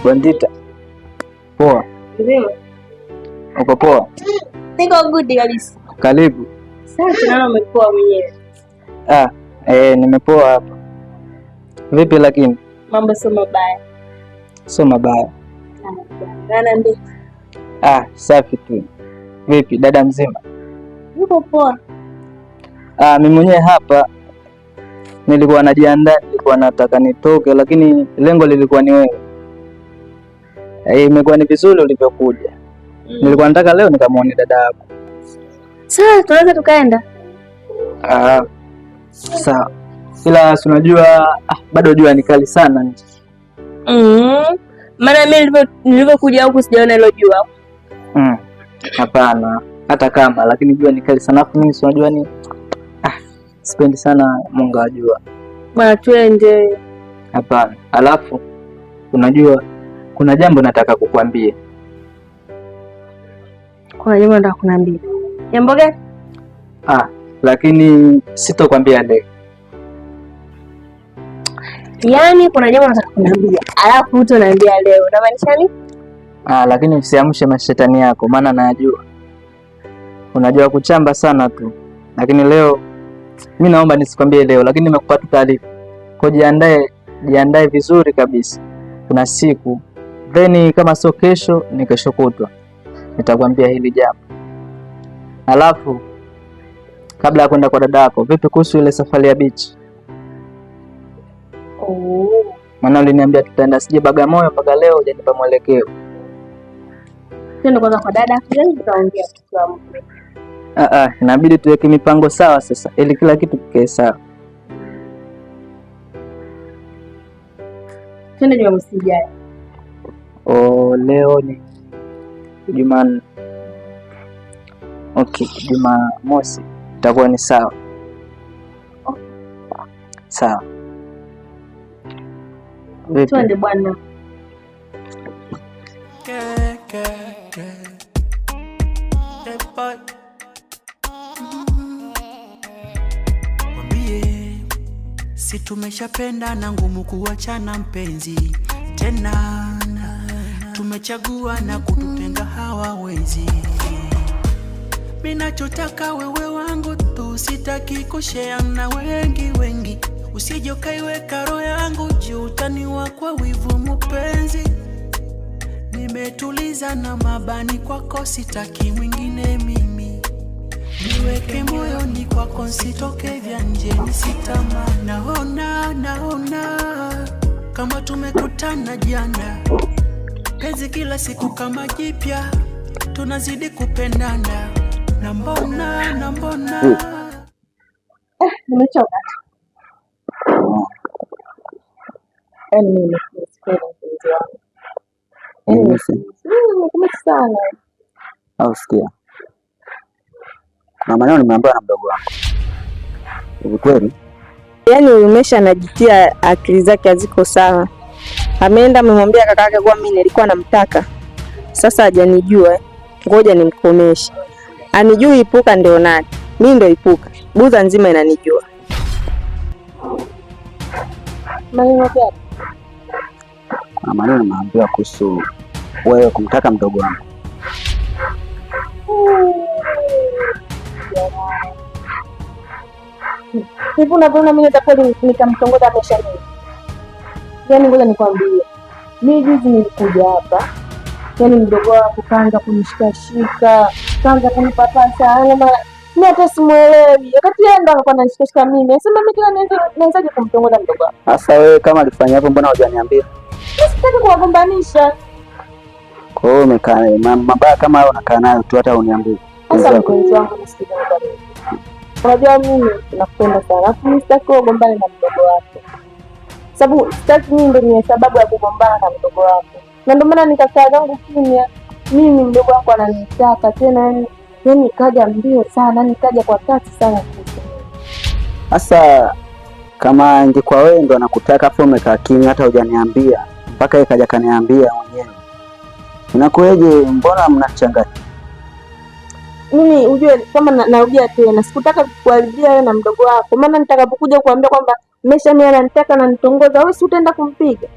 Bandita. Poa. Ndio. Uko poa? Niko good kabisa. Karibu. Sasa naona umepoa mwenyewe. Nimepoa hapa. Vipi lakini? Mambo sio mabaya. Sio mabaya. Niambie. Safi tu. Vipi dada mzima? Niko poa. Mimi mwenyewe hapa nilikuwa najiandaa, nilikuwa nataka nitoke, lakini lengo lilikuwa ni wewe. Imekuwa ni vizuri ulivyokuja. Nilikuwa nataka leo nikamwone dada yako. Sawa, tunaweza tukaenda. Sawa. Ila unajua bado jua ni kali sana nje. Maana mimi nilivyokuja huku sijaona hilo jua. Hapana, hata kama lakini jua ni kali sana. Mimi unajua ni sipendi sana mwanga wa jua. Bwana twende. Hapana. Alafu unajua kuna jambo nataka kukuambia. Kuna jambo nataka kuniambia. Jambo gani? Lakini sitokwambia leo. Yaani kuna jambo nataka kuniambia. Alafu utaniambia leo. Unamaanisha nini? Lakini usiamshe mashetani yako maana najua. Unajua kuchamba sana tu. Lakini leo mimi naomba nisikwambie leo, lakini nimekupa tu taarifa. Kwa jiandae vizuri kabisa. Kuna siku then kama sio kesho ni kesho kutwa nitakwambia hili jambo. Alafu kabla ya kwenda kwa dada yako, vipi kuhusu ile safari ya beach? Maana uliniambia tutaenda sije Bagamoyo mpaka leo hujanipa mwelekeo. Twende kwanza kwa dada kisha tutaongea kwa mtu. Inabidi tuweke mipango sawa sasa ili kila kitu kikae sawa. Twende Jumamosi ijayo. Leo ni Jumanne. Okay, Jumamosi itakuwa ni sawa. Sawa. Twende bwana. Mwambie si tumeshapenda na ngumu kuachana mpenzi tena, tumechagua na kututenga hawawezi. Mimi nachotaka wewe wangu tu, sitaki kushare na wengi. Usije ukaiweka roho yangu juu, utaniua kwa wivu mpenzi. Nimetuliza na mabani kwako, sitaki mwingine mimi. Niweke moyoni kwako, sitoke vya nje nisitama. Naona kama tumekutana jana, penzi kila siku kama jipya, tunazidi kupendana. Na mbona Nimechoka. Mimi sipendi mpenzi wangu. Nimekuwa sana. Sikia. Na maneno nimeambiwa na mdogo wangu. Ni kweli? Yaani umesha najitia akili zake haziko sawa. Ameenda amemwambia kaka yake kwa mimi nilikuwa namtaka. Sasa hajanijua. Ngoja nimkomeshe. Anijui Ipuka ndio nani? Mimi ndio Ipuka. Buza nzima inanijua. Maneno gani? Maneno nimeambiwa kuhusu wewe kumtaka mdogo wangu. Hivi unaona mimi nitakuwa nikamtongoza maisha nini? Yaani ngoja nikwambie. Mimi juzi nilikuja hapa. Yaani mdogo wako kaanza kunishikashika, kaanza kunipapasa. Mimi hata simuelewi. Wakati yeye ndo alikuwa ananishikashika mimi. Nasema mimi kila naanzaje kumtongoza mdogo wako? Sasa wewe kama alifanya hivyo mbona hujaniambia? Sitaki kuwagombanisha. Kwa hiyo umekaa mabaya kama wewe unakaa nayo tu hata uniambie. Sasa mpenzi wangu nisikize nikwambie. Unajua mimi nakupenda sana. Alafu mimi sitaki kugombana na mdogo wako. Sababu sitaki mimi ndio ni sababu ya kugombana na mdogo wako. Na ndio maana nikakaa zangu kimya. Mimi mdogo wako ananitaka tena yani kaja mbio sana, nikaja kwa kasi sana. Sasa kama ingekuwa wewe ndo anakutaka afu umekaa kimya hata hujaniambia mpaka yeye kaja kaniambia mwenyewe. Inakueje, mbona mnachanganya? Mimi ujue kama narudia tena, sikutaka kukuharibia wewe na mdogo wako. Maana nitakapokuja kuambia kwamba Mesha mimi ananitaka na nitongoza, wewe si utaenda kumpiga.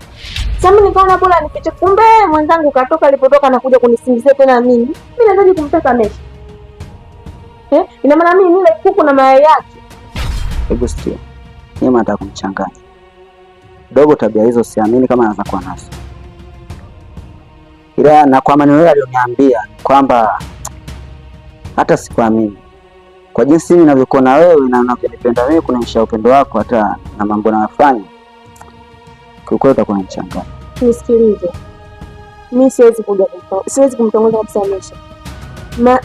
Sasa nikaona bora nifiche, kumbe mwenzangu katoka, alipotoka na kuja kunisingizia tena mimi. Mimi naanzaje kumtaka Mesha? Ina maana mimi nile kuku na mayai yake. Hebu sikia. Yeye anataka kumchanganya. Dogo, tabia hizo siamini kama anaweza kuwa nazo. Ila na kwa maneno yale aliyoniambia kwamba hata sikuamini. Kwa jinsi mimi ninavyokuwa na wewe na unavyonipenda wewe, kunaonyesha upendo wako hata na mambo unayofanya. Kwa kweli utakuwa unachanganya. Nisikilize. Mimi siwezi kumtongoza kabisa Mesha.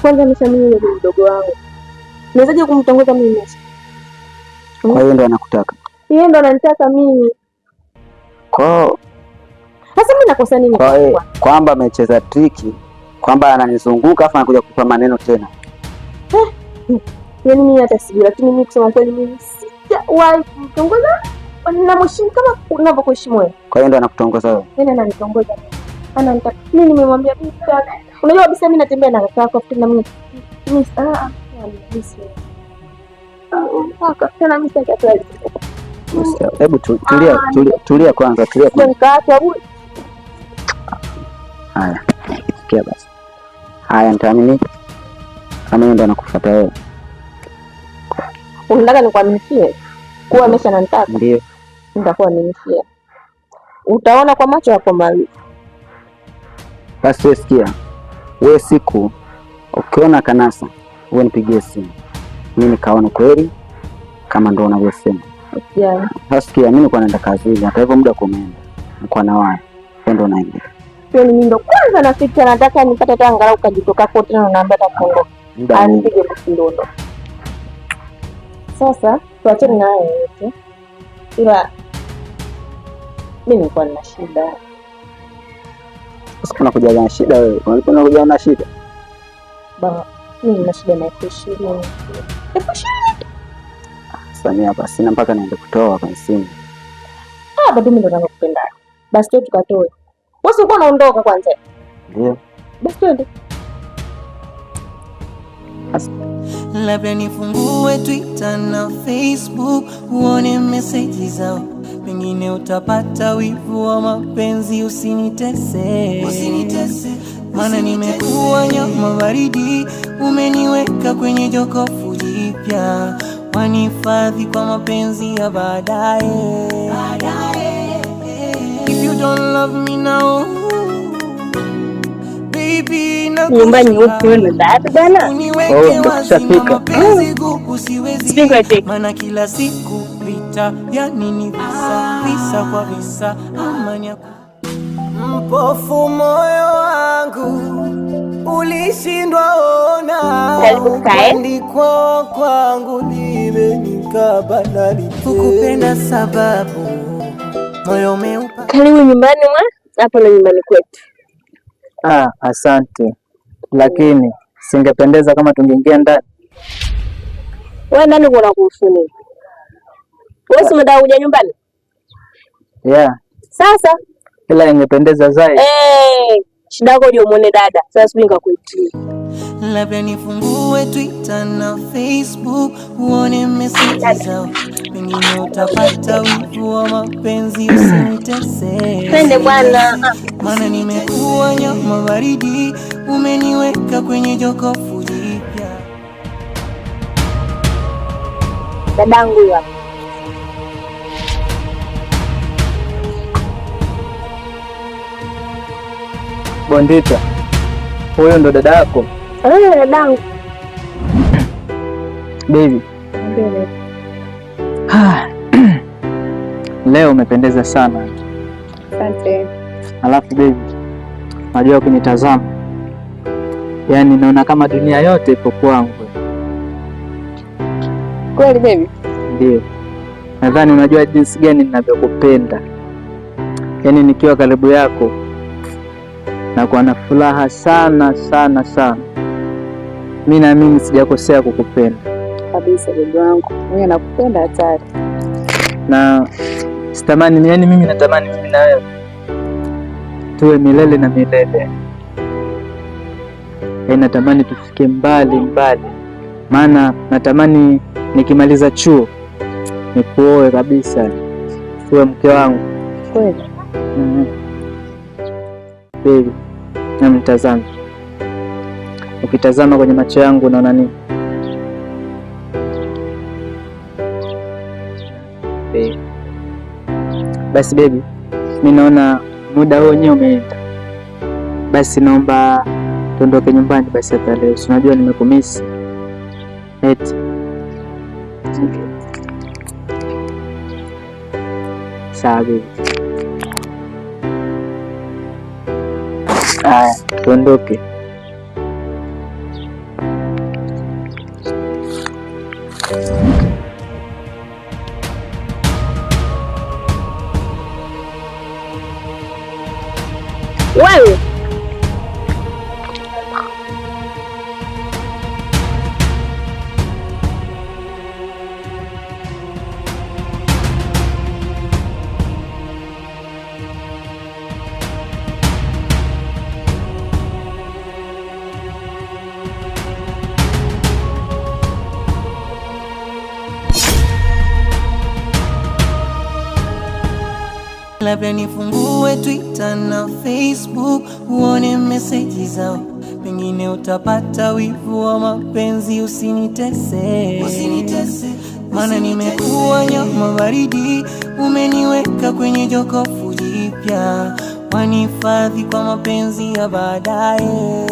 Kwanza Mesha mimi ni mdogo wangu. Nawezaje kumtongoza mimi Mesha? Kwa hiyo ndo anakutaka. Yeye ndo ananitaka mimi. Kwa sasa mimi nakosa nini? Kwamba amecheza triki, kwamba ananizunguka afa anakuja kukupa maneno tena. Yaani mimi hata sijui, lakini mimi kusema kweli mimi sijawahi kumtongoza. Ninamheshimu kama unavyokuheshimu wewe. Kwa hiyo ndo anakutongoza wewe? Yeye ananitongoza. Ananitaka. Mimi nimemwambia mimi sana. Unajua kabisa mimi natembea na kaka yako tena mimi tena mimi sitaki. Hebu tulia kwanza, tulia kwanza. Haya. Sikia basi. Haya, nitaamini kama ndo anakufuata wewe. Unataka nikuaminikie kuwa Mesha ananitaka? Ndio. Nitakuwa nimefia. Utaona kwa macho yako mawili. Basi sikia. Wewe siku ukiona kanasa, wewe nipigie simu. Mimi nikaona kweli kama ndo unavyosema. Yeah. Sikia, mimi niko naenda kazini, hata hivyo muda kumeenda. Niko na wewe. Ndo naenda. Mimi ndo kwanza nafikia, nataka nipate hata angalau kajitoka kote na naambia atakuondoka. Anipige kusindondo. Sasa tuachane na hayo yote. Ila mimi nilikuwa na shida. Sasa unakuja na shida wewe. Unakuja na shida. Baba, mimi nina shida na F20. Sasa mimi hapa sina mpaka niende kutoa kwa simu. Bado mimi ndo nakupenda. Basi tukatoe. Wewe uko unaondoka kwanza. Ndio. Basi twende. Labda nifungue Twitter na Facebook uone message zao, pengine utapata wivu wa mapenzi. Usinitese, maana nimekuwa nyama baridi, umeniweka kwenye jokofu jipya, wanihifadhi kwa mapenzi ya baadaye. If you don't love me now, baby, nyumbani huko na dada bana. Tukishafika. Maana kila siku vita, yani ni visa kwa visa, amani yako. Mpofu moyo wangu ulishindwa ona, andikwa kwangu limenikaba ndani, kukupenda sababu moyo umeupa. Karibu nyumbani hapo na nyumbani kwetu. Asante. Lakini singependeza kama tungeingia ndani. Wewe ndani kuna kuhusu nini? Wewe si unataka kuja nyumbani? Yeah. Sasa ila ingependeza zaidi. Shida yako ndio muone dada. Sasa subiri nikakuitia. Labda nifungue Twitter na Facebook uone message zao, pengine utapata wivu wa mapenzi. Usinitese, twende bwana, maana nimekuwa nyama baridi, umeniweka kwenye jokofu jipya. Dadangu hapa. Bondita, huyo ndo dada yako? Dadangu. Baby. Leo umependeza sana. Asante. Alafu baby, unajua kunitazama, yaani naona kama dunia yote ipo kwangu. Kweli baby? Ndio. Nadhani unajua jinsi gani ninavyokupenda. Yaani nikiwa karibu yako nakuwa na furaha sana sana sana. Mimi naamini sijakosea kukupenda. Kabisa baby wangu. Mimi nakupenda hatari. Na sitamani, yaani mimi natamani mimi na wewe tuwe milele na milele. Natamani tufike mbali mbali. Maana natamani nikimaliza chuo nikuoe kabisa. Uwe mke wangu. Kweli? Baby, na mtazame. Ukitazama kwenye macho yangu unaona nini? Baby. Basi baby, mimi naona muda huo wenyewe umeenda. Basi naomba tuondoke nyumbani basi hata leo. Unajua nimekumisi. Eti. Sawa baby. Tuondoke. Wewe labda nifungue Twitter na Facebook uone message zao, pengine utapata wivu wa mapenzi. Usinitese, maana nimekuwa nyama baridi, umeniweka kwenye jokofu jipya, wanihifadhi kwa mapenzi ya baadaye.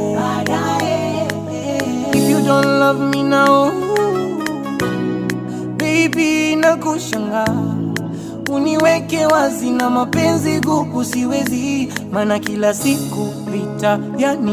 If you don't love me now, baby, nakushangaa. Uniweke wazi na mapenzi gugu siwezi, maana kila siku vita yani